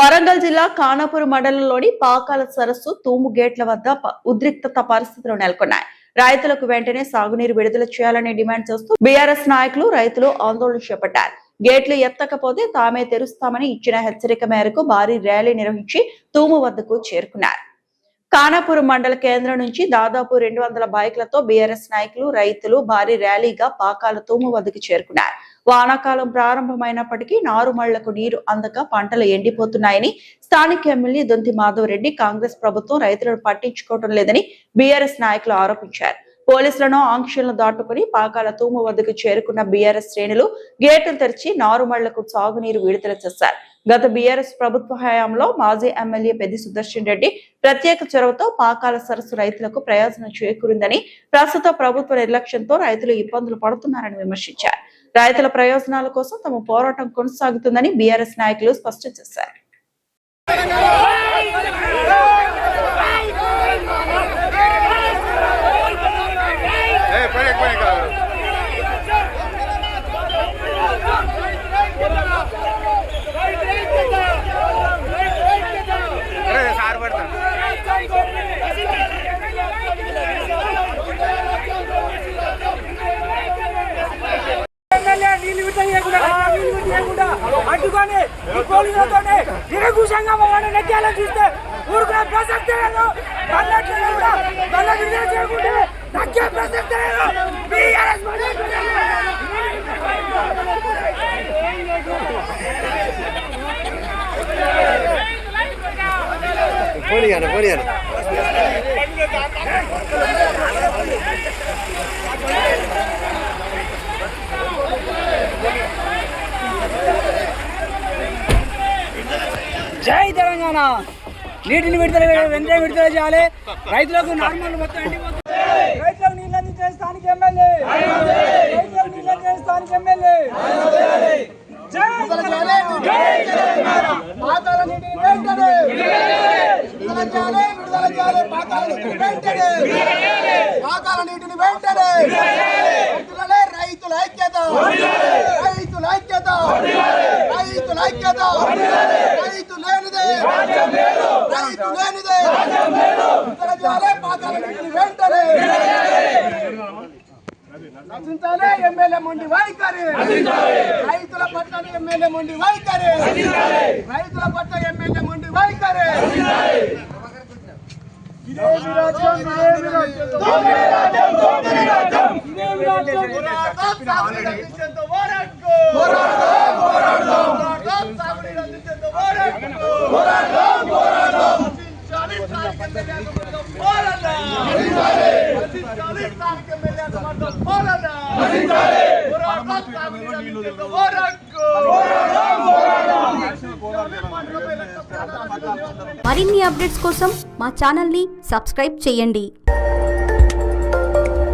వరంగల్ జిల్లా ఖానాపూర్ మండలంలోని పాకాల సరస్సు తూము గేట్ల వద్ద ఉద్రిక్తత పరిస్థితులు నెలకొన్నాయి. రైతులకు వెంటనే సాగునీరు విడుదల చేయాలని డిమాండ్ చేస్తూ బీఆర్ఎస్ నాయకులు రైతులు ఆందోళన చేపట్టారు. గేట్లు ఎత్తకపోతే తామే తెరుస్తామని ఇచ్చిన హెచ్చరిక మేరకు భారీ ర్యాలీ నిర్వహించి తూము వద్దకు చేరుకున్నారు. ఖానాపూర్ మండల కేంద్రం నుంచి దాదాపు 200 బైక్లతో బీఆర్ఎస్ నాయకులు రైతులు భారీ ర్యాలీగా పాకాల తూము వద్దకు చేరుకున్నారు. వానాకాలం ప్రారంభమైనప్పటికీ నారుమళ్లకు నీరు అందక పంటలు ఎండిపోతున్నాయని స్థానిక ఎమ్మెల్యే దొంతి మాధవ్ రెడ్డి కాంగ్రెస్ ప్రభుత్వం రైతులను పట్టించుకోవడం లేదని బీఆర్ఎస్ నాయకులు ఆరోపించారు. పోలీసులను ఆంక్షలను దాటుకుని పాకాల తూము వద్దకు చేరుకున్న బీఆర్ఎస్ శ్రేణులు గేట్లు తెరిచి నారుమళ్లకు సాగునీరు విడుదల చేశారు. గత బీఆర్ఎస్ ప్రభుత్వ హయాంలో మాజీ ఎమ్మెల్యే పెద్ది సుదర్శన్ రెడ్డి ప్రత్యేక చొరవతో పాకాల సరస్సు రైతులకు ప్రయోజనం చేకూరిందని, ప్రస్తుత ప్రభుత్వ నిర్లక్ష్యంతో రైతులు ఇబ్బందులు పడుతున్నారని విమర్శించారు. రైతుల ప్రయోజనాల కోసం తమ పోరాటం కొనసాగుతుందని బీఆర్ఎస్ నాయకులు స్పష్టం చేశారు. అడ్డుకొని పోలీసులతోనే నిరఘుషంగా మమ్మల్ని నెట్టాలని చూస్తే ఊరుకునే ప్రసక్తి లేదు. చేయకుంటే నచ్చే ప్రసక్తి లేదు. జై తెలంగాణ. నీటిని వెంటనే విడుదల చేయాలి. రైతులకు నార్మల్ మొత్తం రైతులకు నీళ్ళు అందించే స్థానిక ఎమ్మెల్యే, రైతులకు నీళ్ళు అందించే స్థానిక ఎమ్మెల్యే. పాకాల నీటిని వెంటనే విడుదల చేయాలి. పాకాల నీటిని వెంటనే రైతుల ఐక్యత, రైతుల ఐక్యత, రైతుల ఐక్యత. రైతు లేనిదే రైతు లేనిదే విడుదల చేయాలి. పాకాల నీటిని వెంటనే రచించాలి. ఎమ్మెల్యే మొండి వైఖరి రైతుల పట్ల, ఎమ్మెల్యే మొండి వైఖరి రైతుల పట్ల, ఎమ్మెల్యే మొండి వైఖరి. మరిన్ని అప్డేట్స్ కోసం మా ఛానల్ ని సబ్స్క్రైబ్ చేయండి.